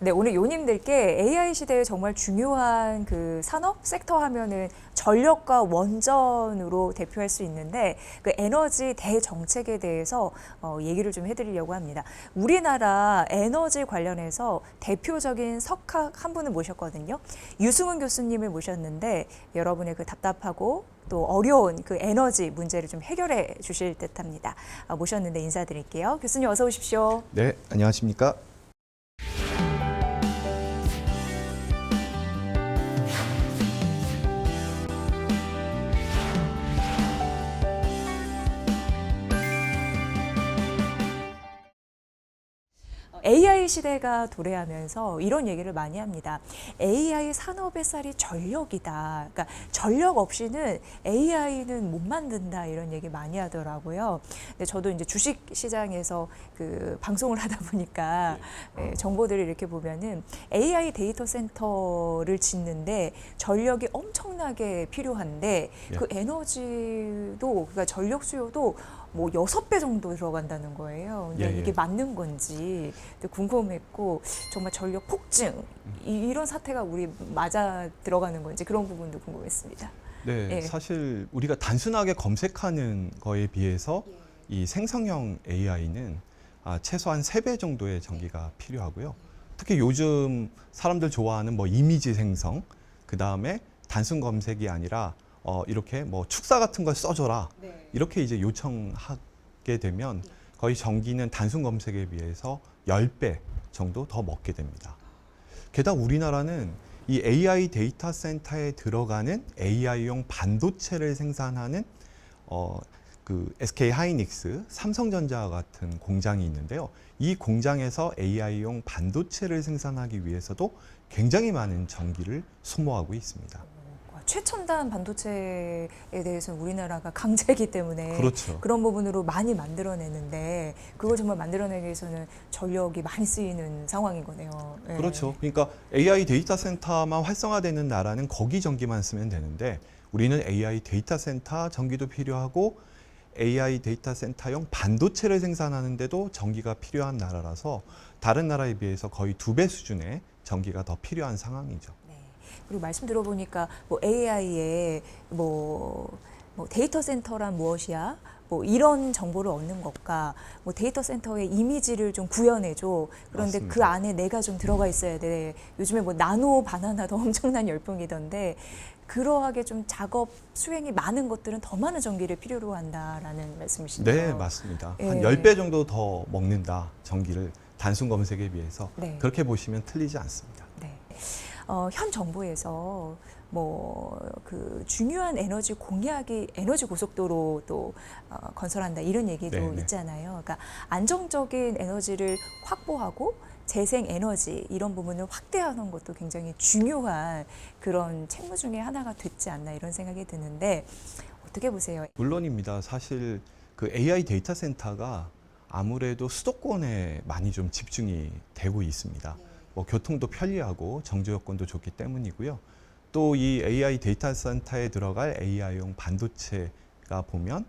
네, 오늘 요님들께 AI 시대에 정말 중요한 그 산업 섹터 하면은 전력과 원전으로 대표할 수 있는데 그 에너지 대정책에 대해서 얘기를 좀 해드리려고 합니다. 우리나라 에너지 관련해서 대표적인 석학 한 분을 모셨거든요. 유승훈 교수님을 모셨는데 여러분의 그 답답하고 또 어려운 그 에너지 문제를 좀 해결해 주실 듯합니다. 모셨는데 인사드릴게요. 교수님 어서 오십시오. 네, 안녕하십니까? AI 시대가 도래하면서 이런 얘기를 많이 합니다. AI 산업의 쌀이 전력이다. 그러니까 전력 없이는 AI는 못 만든다 이런 얘기 많이 하더라고요. 근데 저도 이제 주식 시장에서 그 방송을 하다 보니까 정보들을 이렇게 보면은 AI 데이터 센터를 짓는데 전력이 엄청나게 필요한데 그 에너지도 그러니까 전력 수요도 뭐 6배 정도 들어간다는 거예요. 근데 이게 맞는 건지 궁금했고 정말 전력 폭증 이런 사태가 우리 맞아 들어가는 건지 그런 부분도 궁금했습니다. 네, 사실 우리가 단순하게 검색하는 거에 비해서 이 생성형 AI는 최소한 3배 정도의 전기가 필요하고요. 특히 요즘 사람들 좋아하는 뭐 이미지 생성, 그 다음에 단순 검색이 아니라 이렇게 뭐 축사 같은 걸 써줘라. 이렇게 이제 요청하게 되면 거의 전기는 단순 검색에 비해서 10배 정도 더 먹게 됩니다. 게다가 우리나라는 이 AI 데이터 센터에 들어가는 AI용 반도체를 생산하는 그 SK 하이닉스, 삼성전자 같은 공장이 있는데요. 이 공장에서 AI용 반도체를 생산하기 위해서도 굉장히 많은 전기를 소모하고 있습니다. 최첨단 반도체에 대해서는 우리나라가 강자이기 때문에 그렇죠. 그런 부분으로 많이 만들어내는데 그걸 정말 만들어내기 위해서는 전력이 많이 쓰이는 상황인 거네요. 네. 그렇죠. 그러니까 AI 데이터 센터만 활성화되는 나라는 거기 전기만 쓰면 되는데 우리는 AI 데이터 센터 전기도 필요하고 AI 데이터 센터용 반도체를 생산하는데도 전기가 필요한 나라라서 다른 나라에 비해서 거의 2배 수준의 전기가 더 필요한 상황이죠. 그리고 말씀 들어보니까 뭐 AI의 뭐 데이터 센터란 무엇이야? 뭐 이런 정보를 얻는 것과 뭐 데이터 센터의 이미지를 좀 구현해줘. 그런데 맞습니다. 그 안에 내가 좀 들어가 있어야 돼. 요즘에 뭐 나노 바나나도 엄청난 열풍이던데 그러하게 좀 작업 수행이 많은 것들은 더 많은 전기를 필요로 한다라는 말씀이시죠? 네, 맞습니다. 한 10배 정도 더 먹는다, 전기를 단순 검색에 비해서. 그렇게 보시면 틀리지 않습니다. 네. 현 정부에서 뭐 그 중요한 에너지 공약이 에너지 고속도로 또 건설한다 이런 얘기도 있잖아요. 그러니까 안정적인 에너지를 확보하고 재생 에너지 이런 부분을 확대하는 것도 굉장히 중요한 그런 책무 중에 하나가 됐지 않나 이런 생각이 드는데 어떻게 보세요? 물론입니다. 사실 그 AI 데이터 센터가 아무래도 수도권에 많이 좀 집중이 되고 있습니다. 뭐 교통도 편리하고 정주 여건도 좋기 때문이고요. 또 이 AI 데이터 센터에 들어갈 AI용 반도체가 보면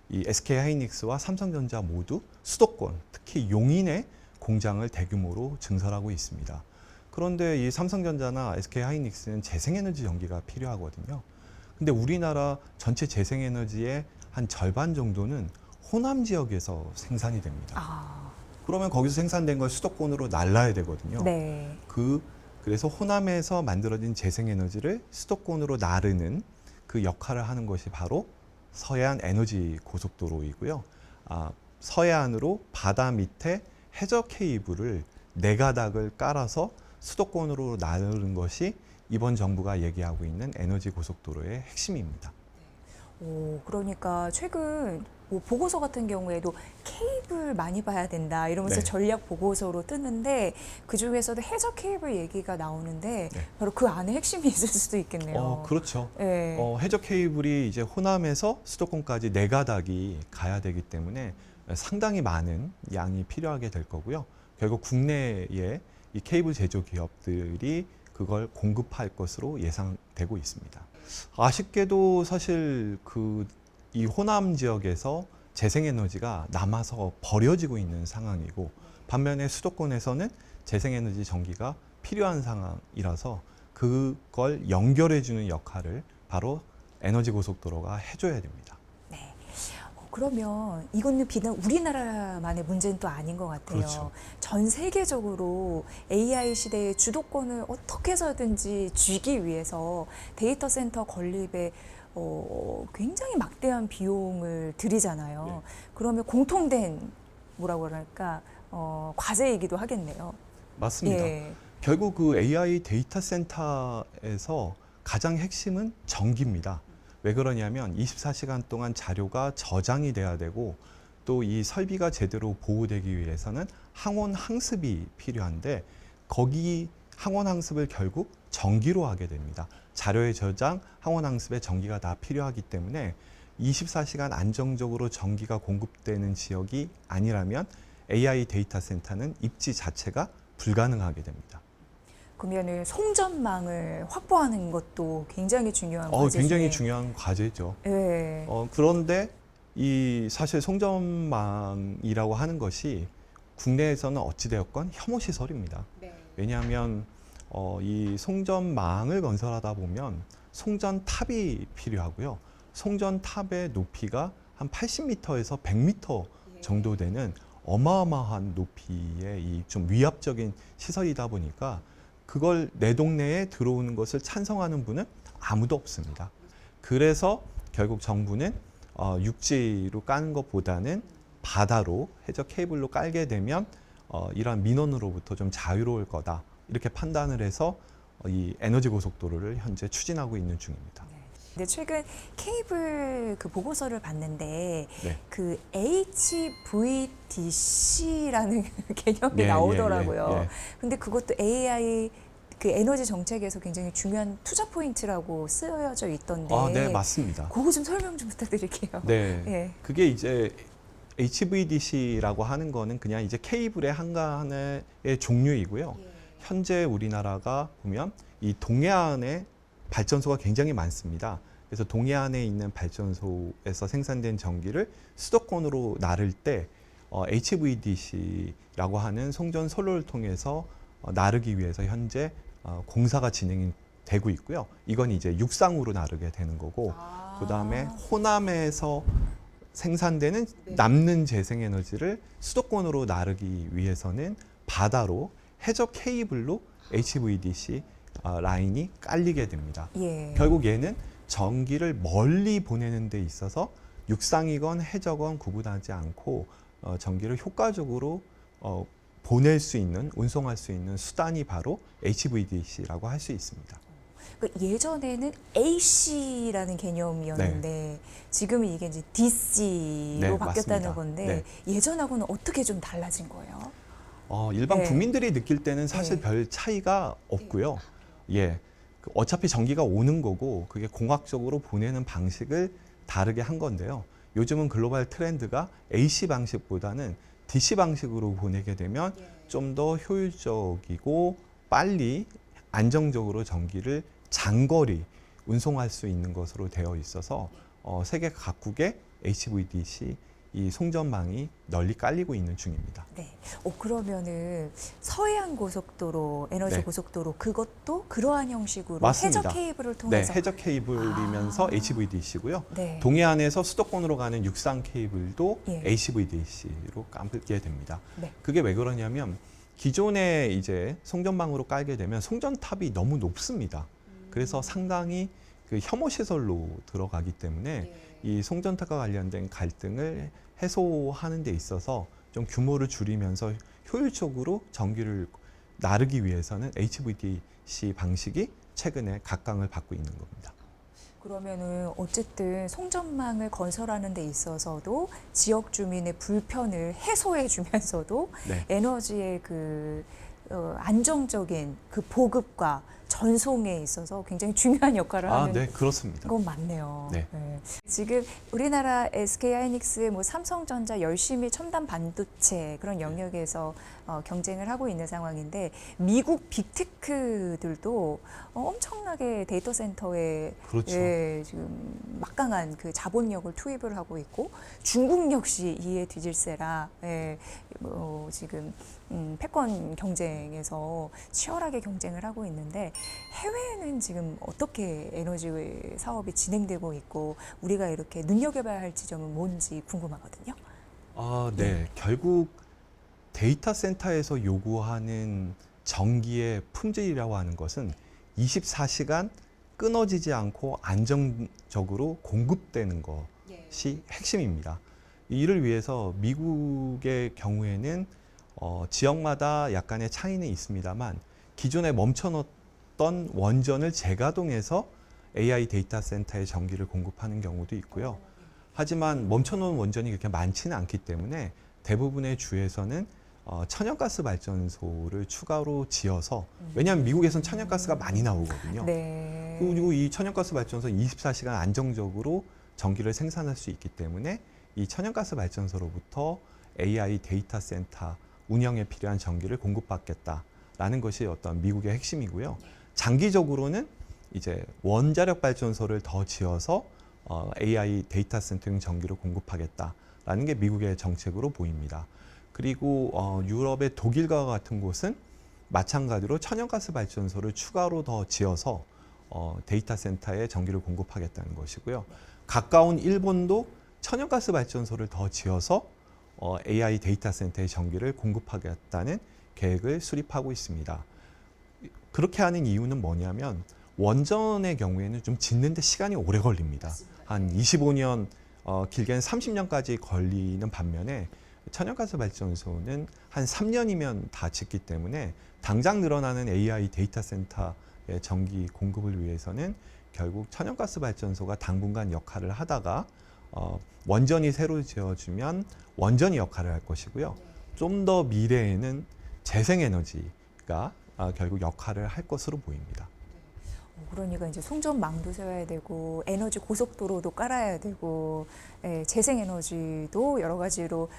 이 SK 하이닉스와 삼성전자 모두 수도권, 특히 용인에 공장을 대규모로 증설하고 있습니다. 그런데 이 삼성전자나 SK 하이닉스는 재생에너지 전기가 필요하거든요. 근데 우리나라 전체 재생에너지의 한 절반 정도는 호남 지역에서 생산이 됩니다. 그러면 거기서 생산된 걸 수도권으로 날라야 되거든요. 그래서 호남에서 만들어진 재생에너지를 수도권으로 나르는 그 역할을 하는 것이 바로 서해안 에너지 고속도로이고요. 서해안으로 바다 밑에 해저 케이블을 4가닥을 깔아서 수도권으로 나르는 것이 이번 정부가 얘기하고 있는 에너지 고속도로의 핵심입니다. 그러니까 최근 뭐 보고서 같은 경우에도 케이블 많이 봐야 된다 이러면서 전략 보고서로 뜨는데 그 중에서도 해저 케이블 얘기가 나오는데 바로 그 안에 핵심이 있을 수도 있겠네요. 그렇죠. 해저 케이블이 이제 호남에서 수도권까지 4가닥이 가야 되기 때문에 상당히 많은 양이 필요하게 될 거고요. 결국 국내에 이 케이블 제조 기업들이 그걸 공급할 것으로 예상되고 있습니다. 아쉽게도 사실 이 호남 지역에서 재생에너지가 남아서 버려지고 있는 상황이고 반면에 수도권에서는 재생에너지 전기가 필요한 상황이라서 그걸 연결해주는 역할을 바로 에너지 고속도로가 해줘야 됩니다. 네. 그러면 이거는 비단 우리나라만의 문제는 또 아닌 것 같아요. 그렇죠. 전 세계적으로 AI 시대의 주도권을 어떻게 해서든지 쥐기 위해서 데이터 센터 건립에 굉장히 막대한 비용을 들이잖아요. 네. 그러면 공통된 뭐라고 그럴까 과제이기도 하겠네요. 맞습니다. 예. 결국 그 AI 데이터 센터에서 가장 핵심은 전기입니다. 왜 그러냐면 24시간 동안 자료가 저장이 돼야 되고 또 이 설비가 제대로 보호되기 위해서는 항원 항습이 필요한데 거기 항원 항습을 결국 전기로 하게 됩니다. 자료의 저장, 항원 항습에 전기가 다 필요하기 때문에 24시간 안정적으로 전기가 공급되는 지역이 아니라면 AI 데이터 센터는 입지 자체가 불가능하게 됩니다. 그러면은 송전망을 확보하는 것도 굉장히 중요한 과제 굉장히 중에 중요한 과제죠. 예. 그런데 이 사실 송전망이라고 하는 것이 국내에서는 어찌되었건 혐오 시설입니다. 왜냐하면 이 송전망을 건설하다 보면 송전탑이 필요하고요. 송전탑의 높이가 한 80m에서 100m 정도 되는 어마어마한 높이의 이 좀 위압적인 시설이다 보니까 그걸 내 동네에 들어오는 것을 찬성하는 분은 아무도 없습니다. 그래서 결국 정부는 육지로 까는 것보다는 바다로 해저 케이블로 깔게 되면 이러한 민원으로부터 좀 자유로울 거다 이렇게 판단을 해서 이 에너지 고속도로를 현재 추진하고 있는 중입니다. 근데 최근 케이블 그 보고서를 봤는데 네. 그 HVDC라는 개념이 예, 나오더라고요. 예, 예. 근데 그것도 AI 그 에너지 정책에서 굉장히 중요한 투자 포인트라고 쓰여져 있던데. 네, 맞습니다. 그거 좀 설명 좀 부탁드릴게요. 네. 예. 그게 이제 HVDC라고 하는 거는 그냥 이제 케이블의 한간의 종류이고요. 현재 우리나라가 보면 이 동해안에 발전소가 굉장히 많습니다. 그래서 동해안에 있는 발전소에서 생산된 전기를 수도권으로 나를 때 HVDC라고 하는 송전 선로를 통해서 나르기 위해서 현재 공사가 진행이 되고 있고요. 이건 이제 육상으로 나르게 되는 거고, 그 다음에 호남에서 생산되는 남는 재생에너지를 수도권으로 나르기 위해서는 바다로 해저 케이블로 HVDC 라인이 깔리게 됩니다. 예. 결국 얘는 전기를 멀리 보내는 데 있어서 육상이건 해저건 구분하지 않고 전기를 효과적으로 보낼 수 있는, 운송할 수 있는 수단이 바로 HVDC라고 할 수 있습니다. 예전에는 AC라는 개념이었는데 지금은 이게 이제 DC로 네, 바뀌었다는 맞습니다. 건데 네. 예전하고는 어떻게 좀 달라진 거예요? 일반 네. 국민들이 느낄 때는 사실 네. 별 차이가 없고요. 예, 어차피 전기가 오는 거고 그게 공학적으로 보내는 방식을 다르게 한 건데요. 요즘은 글로벌 트렌드가 AC 방식보다는 DC 방식으로 보내게 되면 좀 더 효율적이고 빨리 안정적으로 전기를 장거리 운송할 수 있는 것으로 되어 있어서 세계 각국의 HVDC 이 송전망이 널리 깔리고 있는 중입니다. 네. 그러면은 서해안 고속도로, 에너지 네. 고속도로 그것도 그러한 형식으로 맞습니다. 해저 케이블을 네, 통해서 해저 케이블이면서 HVDC고요. 네. 동해안에서 수도권으로 가는 육상 케이블도 예. HVDC로 깔게 됩니다. 네. 그게 왜 그러냐면 기존에 이제 송전망으로 깔게 되면 송전탑이 너무 높습니다. 그래서 상당히 그 혐오 시설로 들어가기 때문에 이 송전탑과 관련된 갈등을 해소하는 데 있어서 좀 규모를 줄이면서 효율적으로 전기를 나르기 위해서는 HVDC 방식이 최근에 각광을 받고 있는 겁니다. 그러면은 어쨌든 송전망을 건설하는 데 있어서도 지역 주민의 불편을 해소해 주면서도 네. 에너지의 그 안정적인 그 보급과 전송에 있어서 굉장히 중요한 역할을 하는 네, 그렇습니다. 그건 맞네요. 네. 지금 우리나라 SK하이닉스, 삼성전자 열심히 첨단 반도체 그런 영역에서 경쟁을 하고 있는 상황인데 미국 빅테크들도 엄청나게 데이터 센터에 그렇죠. 지금 막강한 그 자본력을 투입을 하고 있고 중국 역시 이에 뒤질세라 지금 패권 경쟁에서 치열하게 경쟁을 하고 있는데 해외에는 지금 어떻게 에너지 사업이 진행되고 있고 우리가 이렇게 눈여겨봐야 할 지점은 뭔지 궁금하거든요. 네. 결국 데이터 센터에서 요구하는 전기의 품질이라고 하는 것은 24시간 끊어지지 않고 안정적으로 공급되는 것이 핵심입니다. 이를 위해서 미국의 경우에는 지역마다 약간의 차이는 있습니다만 기존에 멈춰놓던 원전을 재가동해서 AI 데이터 센터에 전기를 공급하는 경우도 있고요. 하지만 멈춰놓은 원전이 그렇게 많지는 않기 때문에 대부분의 주에서는 천연가스 발전소를 추가로 지어서 왜냐하면 미국에서는 천연가스가 많이 나오거든요. 네. 그리고 이 천연가스 발전소 24시간 안정적으로 전기를 생산할 수 있기 때문에 이 천연가스 발전소로부터 AI 데이터 센터 운영에 필요한 전기를 공급받겠다라는 것이 어떤 미국의 핵심이고요. 장기적으로는 이제 원자력 발전소를 더 지어서 AI 데이터 센터용 전기를 공급하겠다라는 게 미국의 정책으로 보입니다. 그리고 유럽의 독일과 같은 곳은 마찬가지로 천연가스 발전소를 추가로 더 지어서 데이터 센터에 전기를 공급하겠다는 것이고요. 가까운 일본도 천연가스 발전소를 더 지어서 AI 데이터 센터에 전기를 공급하겠다는 계획을 수립하고 있습니다. 그렇게 하는 이유는 뭐냐면 원전의 경우에는 좀 짓는데 시간이 오래 걸립니다. 한 25년, 길게는 30년까지 걸리는 반면에 천연가스 발전소는 한 3년이면 다 짓기 때문에 당장 늘어나는 AI 데이터 센터의 전기 공급을 위해서는 결국 천연가스 발전소가 당분간 역할을 하다가 원전이 새로 지어지면 원전이 역할을 할 것이고요. 좀 더 미래에는 재생에너지가 결국 역할을 할 것으로 보입니다. 그러니까 이제 송전망도 세워야 되고 에너지 고속도로도 깔아야 되고 재생에너지도 여러 가지로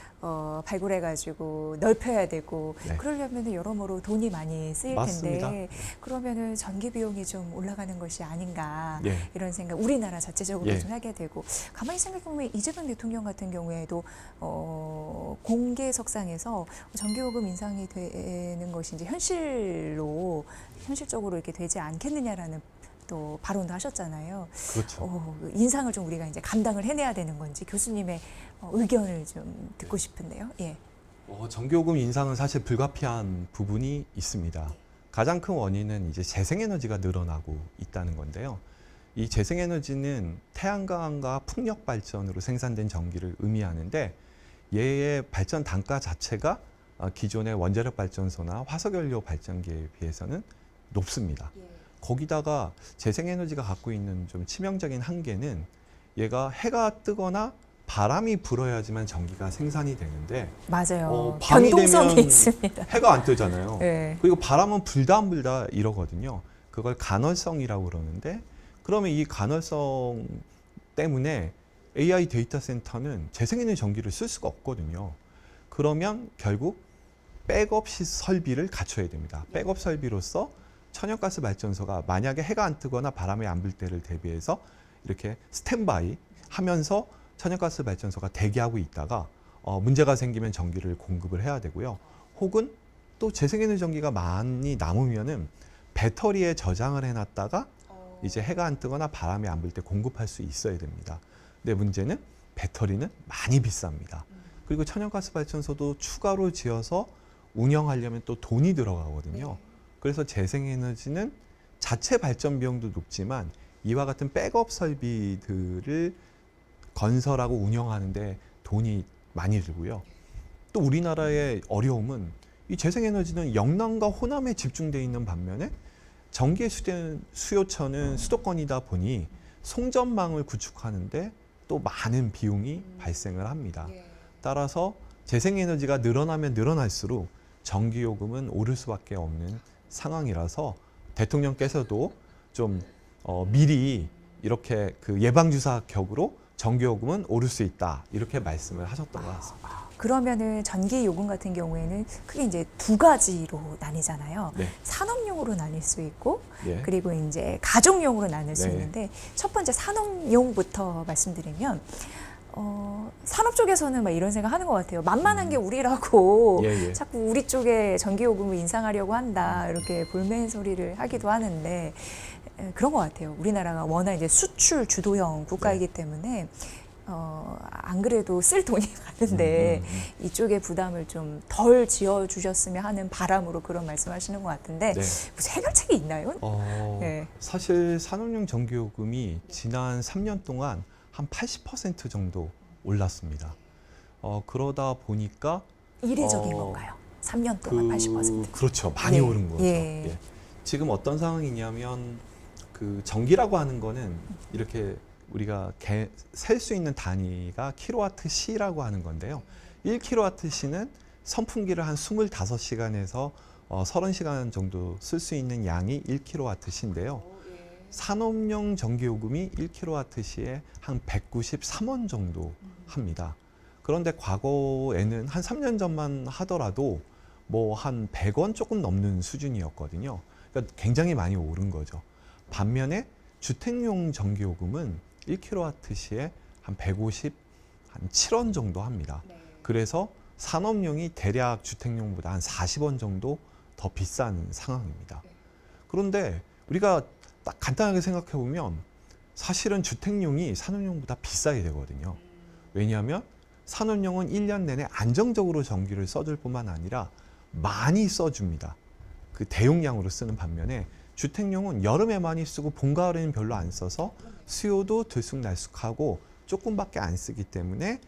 발굴해가지고 넓혀야 되고 네. 그러려면 여러모로 돈이 많이 쓰일 맞습니다. 텐데 그러면은 전기 비용이 좀 올라가는 것이 아닌가 예. 이런 생각 우리나라 자체적으로 예. 좀 하게 되고 가만히 생각해보면 이재명 대통령 같은 경우에도 공개석상에서 전기요금 인상이 되는 것이 이제 현실적으로 이렇게 되지 않겠느냐라는 또 발언도 하셨잖아요. 그렇죠. 인상을 좀 우리가 이제 감당을 해내야 되는 건지 교수님의 의견을 좀 듣고 싶은데요. 예. 전기요금 인상은 사실 불가피한 부분이 있습니다. 가장 큰 원인은 이제 재생에너지가 늘어나고 있다는 건데요. 이 재생에너지는 태양광과 풍력 발전으로 생산된 전기를 의미하는데 얘의 발전 단가 자체가 기존의 원자력 발전소나 화석연료 발전기에 비해서는 높습니다. 거기다가 재생에너지가 갖고 있는 좀 치명적인 한계는 얘가 해가 뜨거나 바람이 불어야지만 전기가 생산이 되는데 맞아요. 밤이 변동성이 되면 있습니다. 해가 안 뜨잖아요. 네. 그리고 바람은 불다 안 불다 이러거든요. 그걸 간헐성이라고 그러는데 그러면 이 간헐성 때문에 AI 데이터 센터는 재생에너지 전기를 쓸 수가 없거든요. 그러면 결국 백업 설비를 갖춰야 됩니다. 백업 설비로서 천연가스 발전소가 만약에 해가 안 뜨거나 바람이 안 불 때를 대비해서 이렇게 스탠바이 하면서 천연가스 발전소가 대기하고 있다가 문제가 생기면 전기를 공급을 해야 되고요. 혹은 또 재생에너지 전기가 많이 남으면은 배터리에 저장을 해놨다가 이제 해가 안 뜨거나 바람이 안 불 때 공급할 수 있어야 됩니다. 근데 문제는 배터리는 많이 비쌉니다. 그리고 천연가스 발전소도 추가로 지어서 운영하려면 또 돈이 들어가거든요. 그래서 재생에너지는 자체 발전 비용도 높지만 이와 같은 백업 설비들을 건설하고 운영하는데 돈이 많이 들고요. 또 우리나라의 어려움은 이 재생에너지는 영남과 호남에 집중되어 있는 반면에 전기의 수요처는 수도권이다 보니 송전망을 구축하는데 또 많은 비용이 발생을 합니다. 따라서 재생에너지가 늘어나면 늘어날수록 전기요금은 오를 수밖에 없는 상황이라서 대통령께서도 좀 미리 이렇게 그 예방주사 격으로 전기요금은 오를 수 있다 이렇게 말씀을 하셨던 것 같습니다. 그러면은 전기 요금 같은 경우에는 크게 이제 두 가지로 나뉘잖아요. 네. 산업용으로 나뉠 수 있고 예. 그리고 이제 가정용으로 나눌 수 네. 있는데 첫 번째 산업용부터 말씀드리면 산업 쪽에서는 막 이런 생각 하는 것 같아요. 만만한 게 우리라고 예, 예. 자꾸 우리 쪽에 전기요금을 인상하려고 한다 이렇게 볼멘 소리를 하기도 하는데 그런 것 같아요. 우리나라가 워낙 이제 수출 주도형 국가이기 때문에 안 그래도 쓸 돈이 많은데 이쪽에 부담을 좀 덜 지어 주셨으면 하는 바람으로 그런 말씀하시는 것 같은데 네. 무슨 해결책이 있나요? 네. 사실 산업용 전기요금이 지난 3년 동안 한 80% 정도 올랐습니다. 그러다 보니까 이례적인 건가요? 3년 동안 80%. 그렇죠. 많이 예, 오른 거죠. 예. 예. 지금 어떤 상황이냐면 그 전기라고 하는 거는 이렇게 우리가 셀 수 있는 단위가 킬로와트 시라고 하는 건데요. 1킬로와트 시는 선풍기를 한 25시간에서 30시간 정도 쓸 수 있는 양이 1킬로와트 시인데요. 산업용 전기요금이 1킬로와트 시에 한 193원 정도 합니다. 그런데 과거에는 한 3년 전만 하더라도 뭐 한 100원 조금 넘는 수준이었거든요. 그러니까 굉장히 많이 오른 거죠. 반면에 주택용 전기요금은 1킬로와트 시에 한 157원 정도 합니다. 그래서 산업용이 대략 주택용보다 한 40원 정도 더 비싼 상황입니다. 그런데 우리가 딱 간단하게 생각해 보면 사실은 주택용이 산업용보다 비싸게 되거든요. 왜냐하면 산업용은 1년 내내 안정적으로 전기를 써줄 뿐만 아니라 많이 써줍니다. 그 대용량으로 쓰는 반면에 주택용은 여름에 많이 쓰고 봄, 가을에는 별로 안 써서 수요도 들쑥날쑥하고 조금밖에 안 쓰기 때문에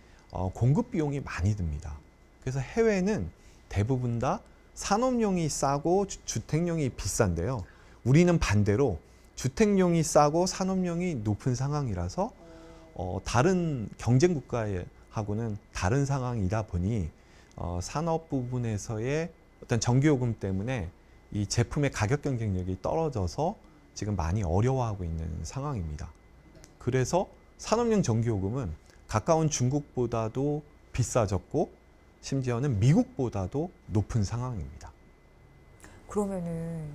공급 비용이 많이 듭니다. 그래서 해외는 대부분 다 산업용이 싸고 주택용이 비싼데요. 우리는 반대로 주택용이 싸고 산업용이 높은 상황이라서 다른 경쟁 국가하고는 다른 상황이다 보니 산업 부분에서의 어떤 전기요금 때문에 이 제품의 가격 경쟁력이 떨어져서 지금 많이 어려워하고 있는 상황입니다. 그래서 산업용 전기요금은 가까운 중국보다도 비싸졌고 심지어는 미국보다도 높은 상황입니다. 그러면은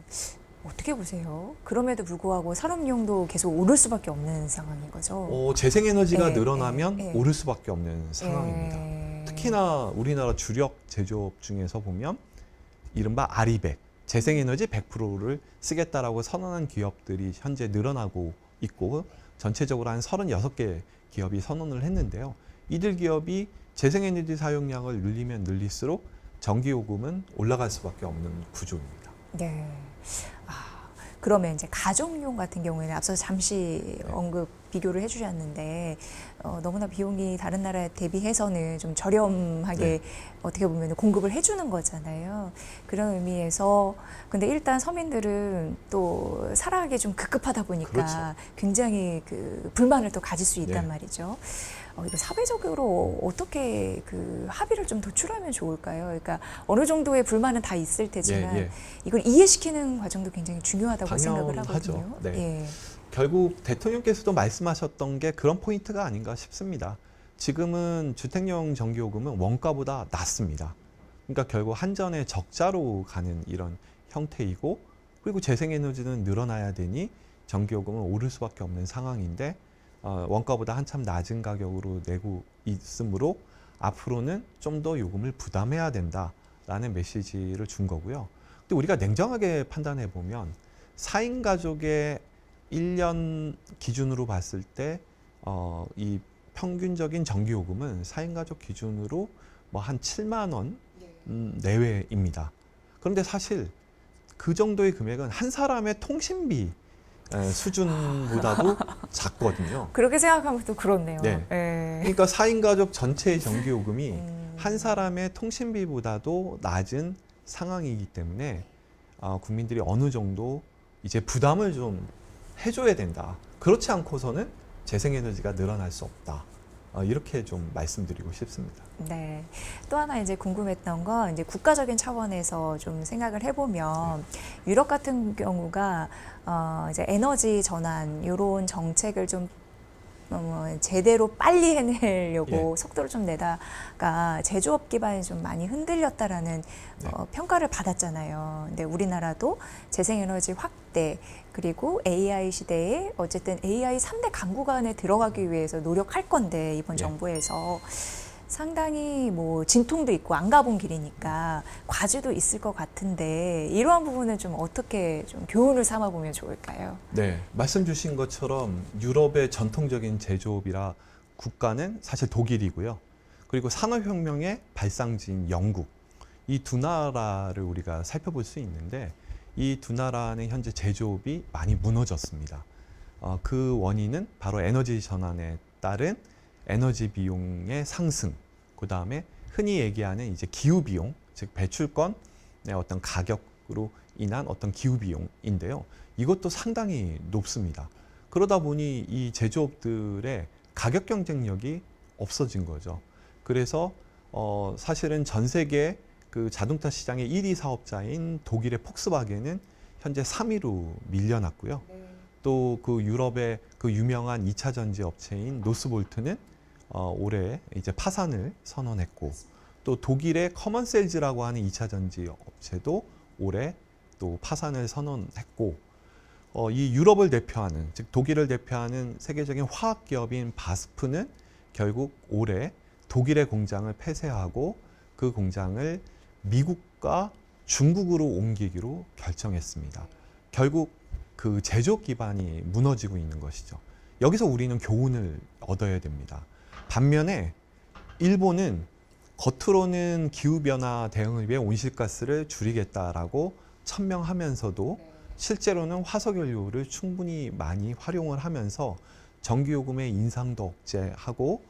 어떻게 보세요? 그럼에도 불구하고 산업용도 계속 오를 수밖에 없는 상황인 거죠. 재생에너지가 네, 늘어나면 네, 네. 오를 수밖에 없는 상황입니다. 특히나 우리나라 주력 제조업 중에서 보면 이른바 아리백, 재생에너지 100%를 쓰겠다라고 선언한 기업들이 현재 늘어나고 있고 전체적으로 한 36개 기업이 선언을 했는데요. 이들 기업이 재생에너지 사용량을 늘리면 늘릴수록 전기요금은 올라갈 수밖에 없는 구조입니다. 네. 그러면 이제 가정용 같은 경우에는 앞서 잠시 언급 비교를 해주셨는데 너무나 비용이 다른 나라에 대비해서는 좀 저렴하게 어떻게 보면 공급을 해주는 거잖아요. 그런 의미에서 근데 일단 서민들은 또 살아가기 좀 급급하다 보니까 그렇죠. 굉장히 그 불만을 또 가질 수 있단 네. 말이죠. 이거 사회적으로 어떻게 그 합의를 좀 도출하면 좋을까요? 그러니까 어느 정도의 불만은 다 있을 테지만 이걸 이해시키는 과정도 굉장히 중요하다고 생각을 당연하죠. 하거든요. 네. 결국 대통령께서도 말씀하셨던 게 그런 포인트가 아닌가 싶습니다. 지금은 주택용 전기요금은 원가보다 낮습니다. 그러니까 결국 한전의 적자로 가는 이런 형태이고 그리고 재생에너지는 늘어나야 되니 전기요금은 오를 수밖에 없는 상황인데 원가보다 한참 낮은 가격으로 내고 있으므로 앞으로는 좀 더 요금을 부담해야 된다라는 메시지를 준 거고요. 근데 우리가 냉정하게 판단해 보면 4인 가족의 1년 기준으로 봤을 때 이 평균적인 전기요금은 4인 가족 기준으로 뭐 한 7만 원 내외입니다. 그런데 사실 그 정도의 금액은 한 사람의 통신비 수준보다도 작거든요. 그렇게 생각하면 또 그렇네요. 네. 그러니까 4인 가족 전체의 전기요금이 한 사람의 통신비보다도 낮은 상황이기 때문에 국민들이 어느 정도 이제 부담을 좀 해줘야 된다. 그렇지 않고서는 재생에너지가 늘어날 수 없다. 이렇게 좀 말씀드리고 싶습니다. 네. 또 하나 이제 궁금했던 건 이제 국가적인 차원에서 좀 생각을 해보면 유럽 같은 경우가 이제 에너지 전환 이런 정책을 좀 제대로 빨리 해내려고 예. 속도를 좀 내다가 제조업 기반이 좀 많이 흔들렸다라는 네. 평가를 받았잖아요. 근데 우리나라도 재생에너지 확대 그리고 AI 시대에 어쨌든 AI 3대 강국안에 들어가기 위해서 노력할 건데 이번 예. 정부에서 상당히 뭐 진통도 있고 안 가본 길이니까 과제도 있을 것 같은데 이러한 부분은 좀 어떻게 좀 교훈을 삼아 보면 좋을까요? 네, 말씀 주신 것처럼 유럽의 전통적인 제조업이라 국가는 사실 독일이고요. 그리고 산업혁명의 발상지인 영국, 이 두 나라를 우리가 살펴볼 수 있는데 이 두 나라는 현재 제조업이 많이 무너졌습니다. 그 원인은 바로 에너지 전환에 따른 에너지 비용의 상승, 그 다음에 흔히 얘기하는 이제 기후 비용, 즉 배출권의 어떤 가격으로 인한 어떤 기후 비용인데요. 이것도 상당히 높습니다. 그러다 보니 이 제조업들의 가격 경쟁력이 없어진 거죠. 그래서 사실은 전 세계 그 자동차 시장의 1위 사업자인 독일의 폭스바겐은 현재 3위로 밀려났고요. 또 그 유럽의 그 유명한 2차 전지 업체인 노스볼트는 올해 이제 파산을 선언했고, 또 독일의 커먼셀즈라고 하는 2차 전지 업체도 올해 또 파산을 선언했고, 이 유럽을 대표하는, 즉 독일을 대표하는 세계적인 화학 기업인 바스프는 결국 올해 독일의 공장을 폐쇄하고 그 공장을 미국과 중국으로 옮기기로 결정했습니다. 결국 그 제조업 기반이 무너지고 있는 것이죠. 여기서 우리는 교훈을 얻어야 됩니다. 반면에 일본은 겉으로는 기후변화 대응을 위해 온실가스를 줄이겠다라고 천명하면서도 실제로는 화석연료를 충분히 많이 활용을 하면서 전기요금의 인상도 억제하고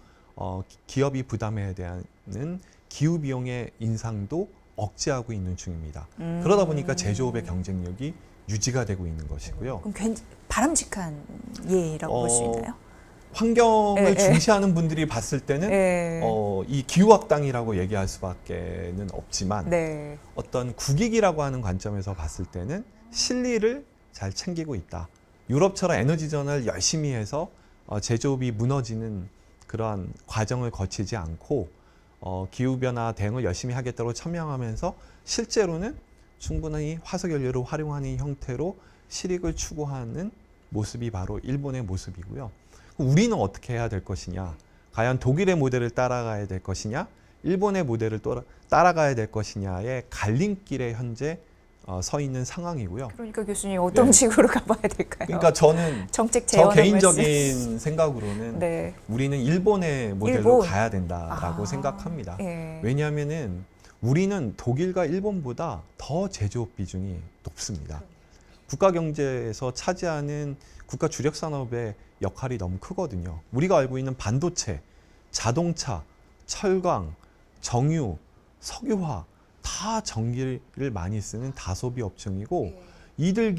기업이 부담해야 되는 기후비용의 인상도 억제하고 있는 중입니다. 그러다 보니까 제조업의 경쟁력이 유지가 되고 있는 것이고요. 그럼 바람직한 예라고 볼 수 있나요? 환경을 중시하는 분들이 봤을 때는 이 기후학당이라고 얘기할 수밖에는 없지만 네. 어떤 국익이라고 하는 관점에서 봤을 때는 실리를 잘 챙기고 있다. 유럽처럼 에너지 전환을 열심히 해서 제조업이 무너지는 그러한 과정을 거치지 않고 기후변화 대응을 열심히 하겠다고 천명하면서 실제로는 충분히 화석연료를 활용하는 형태로 실익을 추구하는 모습이 바로 일본의 모습이고요. 우리는 어떻게 해야 될 것이냐? 과연 독일의 모델을 따라가야 될 것이냐? 일본의 모델을 따라가야 될 것이냐의 갈림길에 현재 서 있는 상황이고요. 그러니까 교수님 어떤 식으로 가봐야 될까요? 그러니까 저는 정책 저 제언을 개인적인 생각으로는 네. 우리는 일본의 모델로 가야 된다라고 생각합니다. 왜냐하면은 우리는 독일과 일본보다 더 제조업 비중이 높습니다. 국가 경제에서 차지하는 국가 주력 산업의 역할이 너무 크거든요. 우리가 알고 있는 반도체, 자동차, 철강, 정유, 석유화 다 전기를 많이 쓰는 다소비 업종이고 이들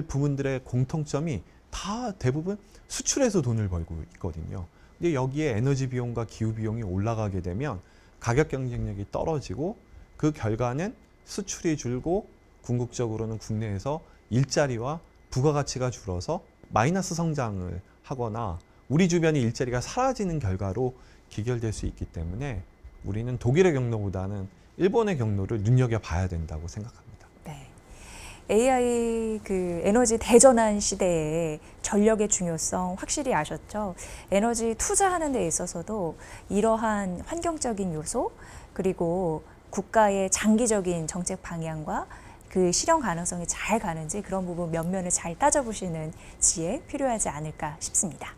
부문들의 공통점이 다 대부분 수출해서 돈을 벌고 있거든요. 근데 여기에 에너지 비용과 기후 비용이 올라가게 되면 가격 경쟁력이 떨어지고 그 결과는 수출이 줄고 궁극적으로는 국내에서 일자리와 부가가치가 줄어서 마이너스 성장을 하거나 우리 주변의 일자리가 사라지는 결과로 기결될 수 있기 때문에 우리는 독일의 경로보다는 일본의 경로를 눈여겨봐야 된다고 생각합니다. 네. AI 그 에너지 대전환 시대에 전력의 중요성 확실히 아셨죠? 에너지 투자하는 데 있어서도 이러한 환경적인 요소 그리고 국가의 장기적인 정책 방향과 그 실현 가능성이 잘 가는지 그런 부분 면면을 잘 따져보시는 지혜 필요하지 않을까 싶습니다.